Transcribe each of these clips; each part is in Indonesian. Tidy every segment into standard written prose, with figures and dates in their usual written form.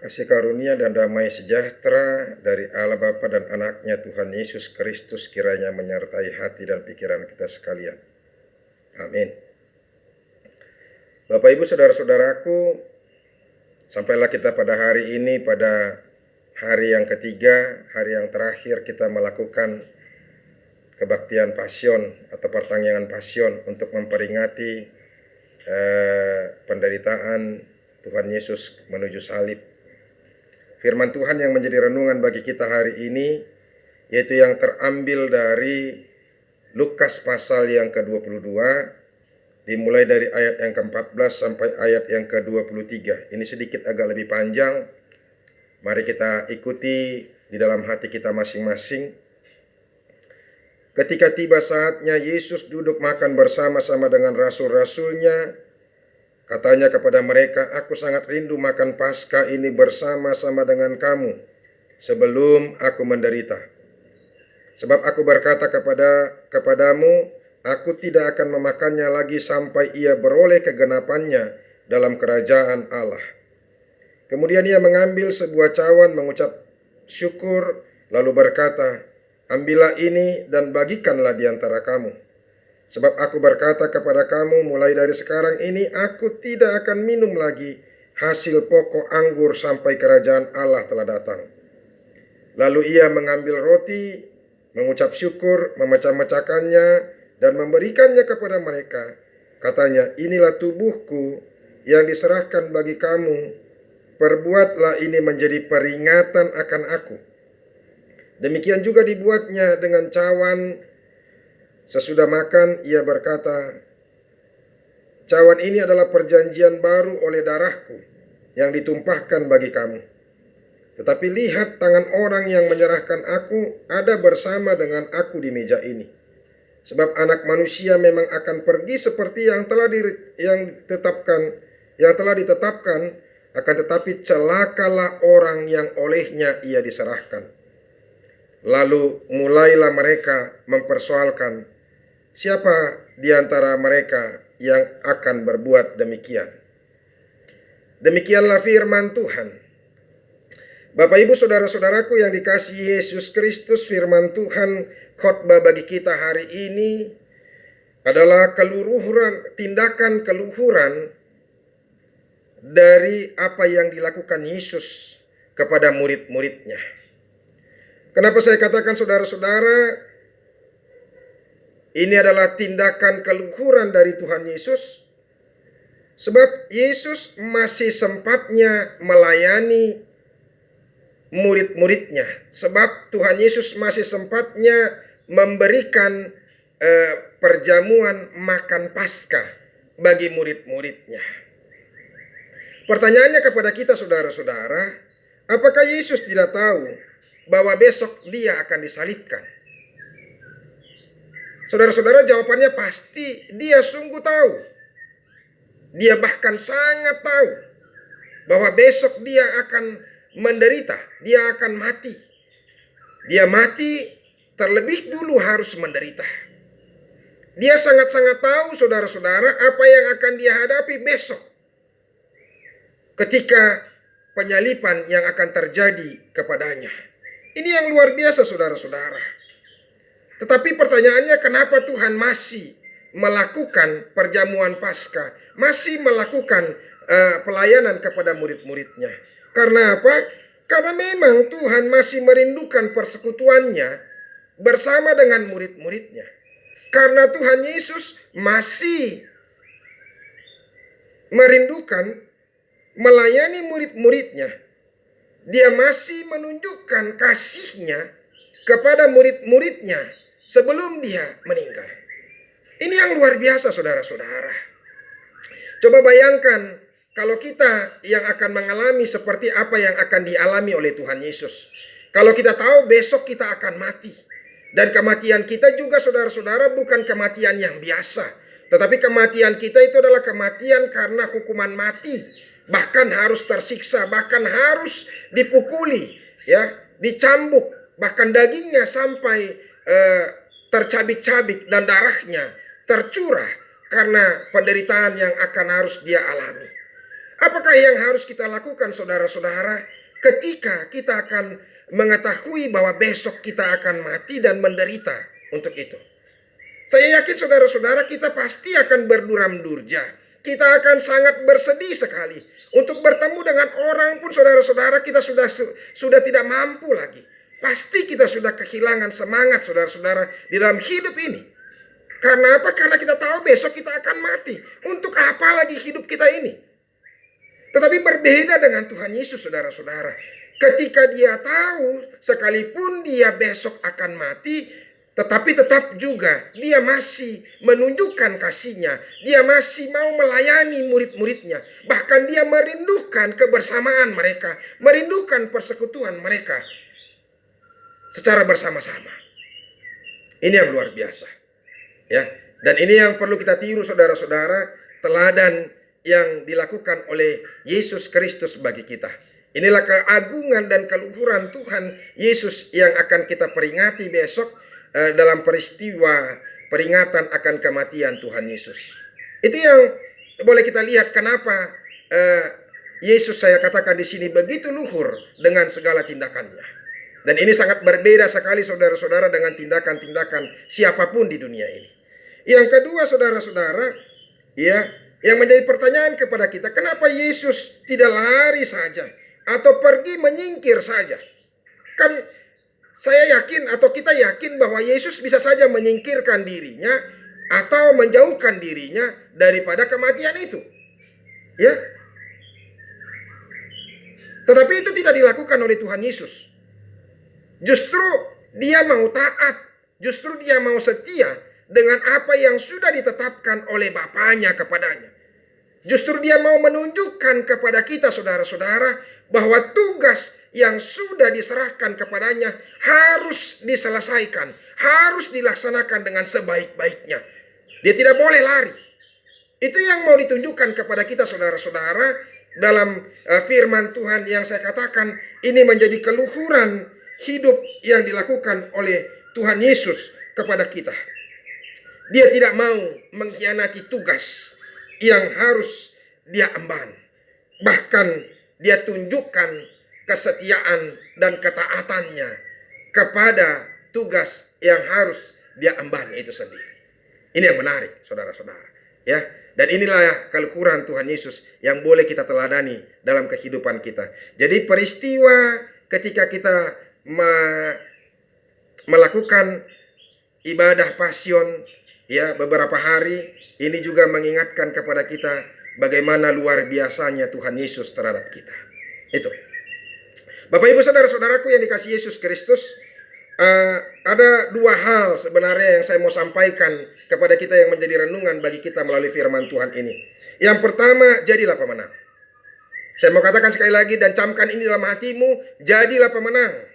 Kasih karunia dan damai sejahtera dari Allah Bapa dan Anaknya Tuhan Yesus Kristus kiranya menyertai hati dan pikiran kita sekalian. Amin. Bapak Ibu saudara-saudaraku, sampailah kita pada hari ini, pada hari yang ketiga, hari yang terakhir kita melakukan kebaktian pasion atau pertanggungan pasion untuk memperingati penderitaan Tuhan Yesus menuju salib. Firman Tuhan yang menjadi renungan bagi kita hari ini yaitu yang terambil dari Lukas pasal yang ke-22, dimulai dari ayat yang ke-14 sampai ayat yang ke-23. Ini sedikit agak lebih panjang. Mari kita ikuti di dalam hati kita masing-masing. Ketika tiba saatnya Yesus duduk makan bersama-sama dengan rasul-rasulnya, katanya kepada mereka, "Aku sangat rindu makan Paskah ini bersama-sama dengan kamu sebelum aku menderita. Sebab aku berkata kepadamu, aku tidak akan memakannya lagi sampai ia beroleh kegenapannya dalam kerajaan Allah." Kemudian ia mengambil sebuah cawan, mengucap syukur, lalu berkata, "Ambillah ini dan bagikanlah di antara kamu. Sebab aku berkata kepada kamu, mulai dari sekarang ini aku tidak akan minum lagi hasil pokok anggur sampai kerajaan Allah telah datang." Lalu ia mengambil roti, mengucap syukur, memecah-mecahkannya, dan memberikannya kepada mereka. Katanya, "Inilah tubuhku yang diserahkan bagi kamu. Perbuatlah ini menjadi peringatan akan aku." Demikian juga dibuatnya dengan cawan. Sesudah makan, ia berkata, "Cawan ini adalah perjanjian baru oleh darahku yang ditumpahkan bagi kamu. Tetapi lihat, tangan orang yang menyerahkan aku ada bersama dengan aku di meja ini. Sebab Anak Manusia memang akan pergi seperti yang telah ditetapkan, akan tetapi celakalah orang yang olehnya ia diserahkan." Lalu mulailah mereka mempersoalkan, siapa di antara mereka yang akan berbuat demikian. Demikianlah firman Tuhan. Bapak Ibu saudara-saudaraku yang dikasihi Yesus Kristus, firman Tuhan khotbah bagi kita hari ini adalah tindakan keluhuran dari apa yang dilakukan Yesus kepada murid-muridnya. Kenapa saya katakan saudara-saudara, ini adalah tindakan keluhuran dari Tuhan Yesus? Sebab Yesus masih sempatnya melayani murid-muridnya. Sebab Tuhan Yesus masih sempatnya memberikan perjamuan makan Paskah bagi murid-muridnya. Pertanyaannya kepada kita saudara-saudara, apakah Yesus tidak tahu bahwa besok dia akan disalibkan? Saudara-saudara, jawabannya pasti dia sungguh tahu. Dia bahkan sangat tahu bahwa besok dia akan menderita, dia akan mati. Dia mati terlebih dulu harus menderita. Dia sangat-sangat tahu saudara-saudara apa yang akan dia hadapi besok ketika penyaliban yang akan terjadi kepadanya. Ini yang luar biasa saudara-saudara. Tetapi pertanyaannya, kenapa Tuhan masih melakukan perjamuan Paskah, masih melakukan pelayanan kepada murid-muridnya? Karena apa? Karena memang Tuhan masih merindukan persekutuannya bersama dengan murid-muridnya. Karena Tuhan Yesus masih merindukan melayani murid-muridnya. Dia masih menunjukkan kasihnya kepada murid-muridnya sebelum dia meninggal. Ini yang luar biasa saudara-saudara. Coba bayangkan kalau kita yang akan mengalami seperti apa yang akan dialami oleh Tuhan Yesus. Kalau kita tahu besok kita akan mati. Dan kematian kita juga saudara-saudara bukan kematian yang biasa. Tetapi kematian kita itu adalah kematian karena hukuman mati. Bahkan harus tersiksa, bahkan harus dipukuli, ya, dicambuk, bahkan dagingnya sampai tercabik-cabik dan darahnya tercurah karena penderitaan yang akan harus dia alami. Apakah yang harus kita lakukan saudara-saudara ketika kita akan mengetahui bahwa besok kita akan mati dan menderita untuk itu? Saya yakin saudara-saudara kita pasti akan berduram durja. Kita akan sangat bersedih sekali. Untuk bertemu dengan orang pun saudara-saudara kita sudah tidak mampu lagi. Pasti kita sudah kehilangan semangat saudara-saudara di dalam hidup ini. Karena apa? Karena kita tahu besok kita akan mati. Untuk apa lagi hidup kita ini? Tetapi berbeda dengan Tuhan Yesus saudara-saudara. Ketika dia tahu sekalipun dia besok akan mati, tetapi tetap juga dia masih menunjukkan kasihnya. Dia masih mau melayani murid-muridnya. Bahkan dia merindukan kebersamaan mereka. Merindukan persekutuan mereka secara bersama-sama. Ini yang luar biasa. Ya, dan ini yang perlu kita tiru saudara-saudara, teladan yang dilakukan oleh Yesus Kristus bagi kita. Inilah keagungan dan keluhuran Tuhan Yesus yang akan kita peringati besok dalam peristiwa peringatan akan kematian Tuhan Yesus. Itu yang boleh kita lihat kenapa Yesus saya katakan di sini begitu luhur dengan segala tindakannya. Dan ini sangat berbeda sekali saudara-saudara dengan tindakan-tindakan siapapun di dunia ini. Yang kedua saudara-saudara, ya, yang menjadi pertanyaan kepada kita, kenapa Yesus tidak lari saja atau pergi menyingkir saja? Kan saya yakin atau kita yakin bahwa Yesus bisa saja menyingkirkan dirinya atau menjauhkan dirinya daripada kematian itu. Ya. Tetapi itu tidak dilakukan oleh Tuhan Yesus. Justru dia mau taat, justru dia mau setia dengan apa yang sudah ditetapkan oleh Bapaknya kepadanya. Justru dia mau menunjukkan kepada kita saudara-saudara bahwa tugas yang sudah diserahkan kepadanya harus diselesaikan, harus dilaksanakan dengan sebaik-baiknya. Dia tidak boleh lari. Itu yang mau ditunjukkan kepada kita saudara-saudara dalam firman Tuhan yang saya katakan ini menjadi keluhuran hidup yang dilakukan oleh Tuhan Yesus kepada kita. Dia tidak mau mengkhianati tugas yang harus dia emban. Bahkan dia tunjukkan kesetiaan dan ketaatannya kepada tugas yang harus dia emban itu sendiri. Ini yang menarik saudara-saudara. Ya, dan inilah keluhuran Tuhan Yesus yang boleh kita teladani dalam kehidupan kita. Jadi peristiwa ketika kita melakukan ibadah pasion ya beberapa hari ini juga mengingatkan kepada kita bagaimana luar biasanya Tuhan Yesus terhadap kita. Itu. Bapak Ibu saudara-saudaraku yang dikasihi Yesus Kristus, ada dua hal sebenarnya yang saya mau sampaikan kepada kita yang menjadi renungan bagi kita melalui firman Tuhan ini. Yang pertama, jadilah pemenang. Saya mau katakan sekali lagi dan camkan ini dalam hatimu, jadilah pemenang.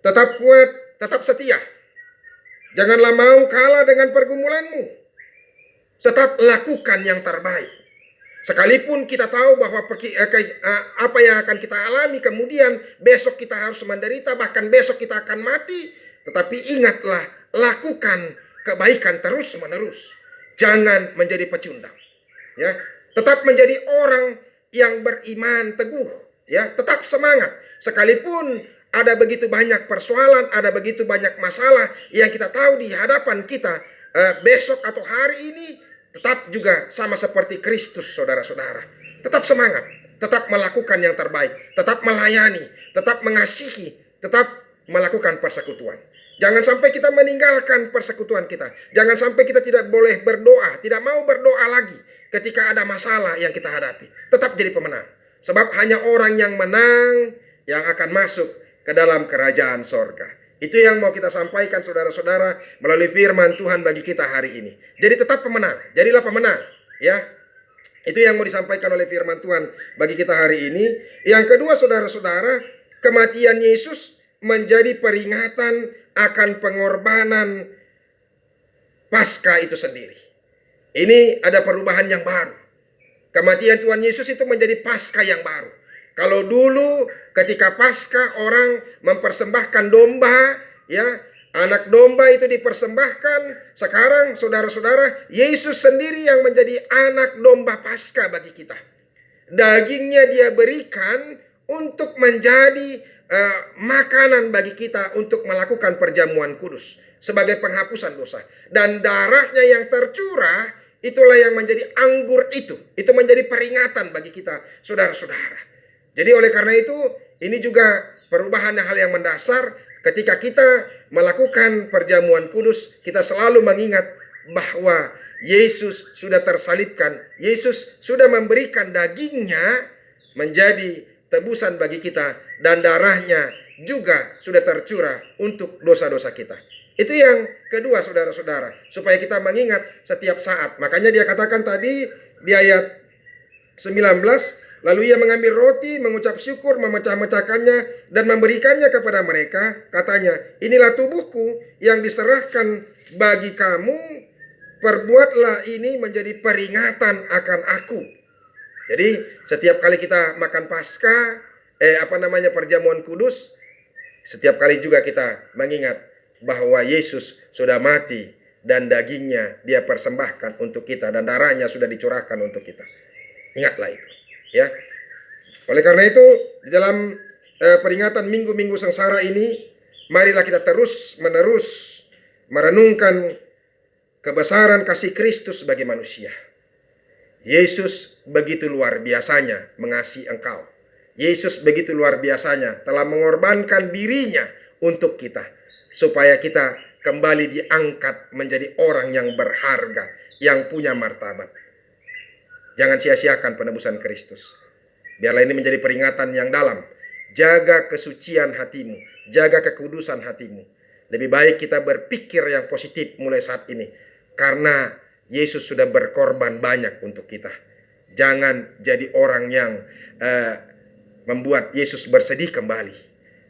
Tetap kuat, tetap setia. Janganlah mau kalah dengan pergumulanmu. Tetap lakukan yang terbaik. Sekalipun kita tahu bahwa apa yang akan kita alami kemudian besok kita harus menderita, bahkan besok kita akan mati. Tetapi ingatlah, lakukan kebaikan terus menerus. Jangan menjadi pecundang. Ya, tetap menjadi orang yang beriman teguh. Ya, tetap semangat. Sekalipun ada begitu banyak persoalan, ada begitu banyak masalah yang kita tahu di hadapan kita besok atau hari ini, tetap juga sama seperti Kristus saudara-saudara. Tetap semangat, tetap melakukan yang terbaik, tetap melayani, tetap mengasihi, tetap melakukan persekutuan. Jangan sampai kita meninggalkan persekutuan kita. Jangan sampai kita tidak boleh berdoa, tidak mau berdoa lagi ketika ada masalah yang kita hadapi. Tetap jadi pemenang. Sebab hanya orang yang menang yang akan masuk ke dalam kerajaan sorga. Itu yang mau kita sampaikan saudara-saudara melalui firman Tuhan bagi kita hari ini. Jadi tetap pemenang, jadilah pemenang. Ya, itu yang mau disampaikan oleh firman Tuhan bagi kita hari ini. Yang kedua saudara-saudara, kematian Yesus menjadi peringatan akan pengorbanan Paskah itu sendiri. Ini ada perubahan yang baru. Kematian Tuhan Yesus itu menjadi Paskah yang baru. Kalau dulu ketika Paskah orang mempersembahkan domba, ya, anak domba itu dipersembahkan. Sekarang saudara-saudara, Yesus sendiri yang menjadi anak domba Paskah bagi kita. Dagingnya dia berikan untuk menjadi makanan bagi kita untuk melakukan perjamuan kudus sebagai penghapusan dosa. Dan darahnya yang tercurah itulah yang menjadi anggur itu. Itu menjadi peringatan bagi kita, saudara-saudara. Jadi oleh karena itu, ini juga perubahan hal yang mendasar. Ketika kita melakukan perjamuan kudus, kita selalu mengingat bahwa Yesus sudah tersalibkan. Yesus sudah memberikan dagingnya menjadi tebusan bagi kita, dan darahnya juga sudah tercurah untuk dosa-dosa kita. Itu yang kedua, saudara-saudara, supaya kita mengingat setiap saat. Makanya dia katakan tadi di ayat 19, lalu ia mengambil roti, mengucap syukur, memecah-mecahkannya, dan memberikannya kepada mereka. Katanya, inilah tubuhku yang diserahkan bagi kamu, perbuatlah ini menjadi peringatan akan aku. Jadi setiap kali kita makan Paskah, perjamuan kudus, setiap kali juga kita mengingat bahwa Yesus sudah mati dan dagingnya dia persembahkan untuk kita dan darahnya sudah dicurahkan untuk kita. Ingatlah itu, ya. Oleh karena itu, di dalam peringatan minggu-minggu sengsara ini, marilah kita terus-menerus merenungkan kebesaran kasih Kristus bagi manusia. Yesus begitu luar biasanya mengasihi engkau. Yesus begitu luar biasanya telah mengorbankan dirinya untuk kita, supaya kita kembali diangkat menjadi orang yang berharga, yang punya martabat. Jangan sia-siakan penebusan Kristus. Biarlah ini menjadi peringatan yang dalam. Jaga kesucian hatimu, jaga kekudusan hatimu. Lebih baik kita berpikir yang positif mulai saat ini, karena Yesus sudah berkorban banyak untuk kita. Jangan jadi orang yang membuat Yesus bersedih kembali.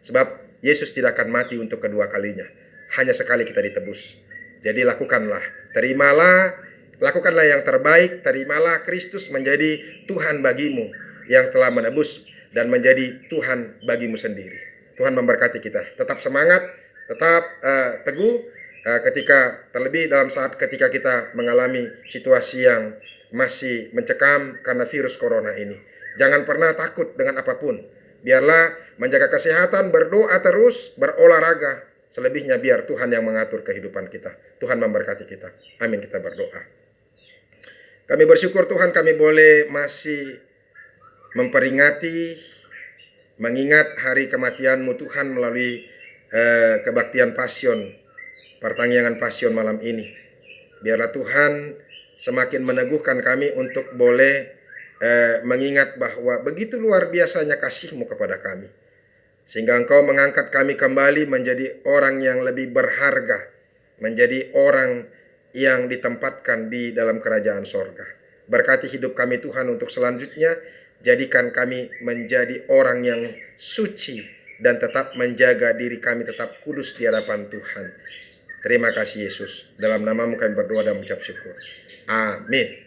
Sebab Yesus tidak akan mati untuk kedua kalinya. Hanya sekali kita ditebus. Jadi lakukanlah, terimalah, lakukanlah yang terbaik. Terimalah Kristus menjadi Tuhan bagimu yang telah menebus dan menjadi Tuhan bagimu sendiri. Tuhan memberkati kita. Tetap semangat, tetap teguh. Terlebih dalam saat ketika kita mengalami situasi yang masih mencekam karena virus corona ini. Jangan pernah takut dengan apapun. Biarlah menjaga kesehatan, berdoa terus, berolahraga. Selebihnya biar Tuhan yang mengatur kehidupan kita. Tuhan memberkati kita. Amin, kita berdoa. Kami bersyukur Tuhan, kami boleh masih memperingati, mengingat hari kematian-Mu Tuhan melalui kebaktian pasion, pertanggungan pasion malam ini. Biarlah Tuhan semakin meneguhkan kami untuk boleh mengingat bahwa begitu luar biasanya kasih-Mu kepada kami. Sehingga Engkau mengangkat kami kembali menjadi orang yang lebih berharga, menjadi orang yang ditempatkan di dalam kerajaan sorga. Berkati hidup kami Tuhan untuk selanjutnya. Jadikan kami menjadi orang yang suci dan tetap menjaga diri kami tetap kudus di hadapan Tuhan. Terima kasih Yesus. Dalam nama-Mu kami berdoa dan mengucap syukur. Amin.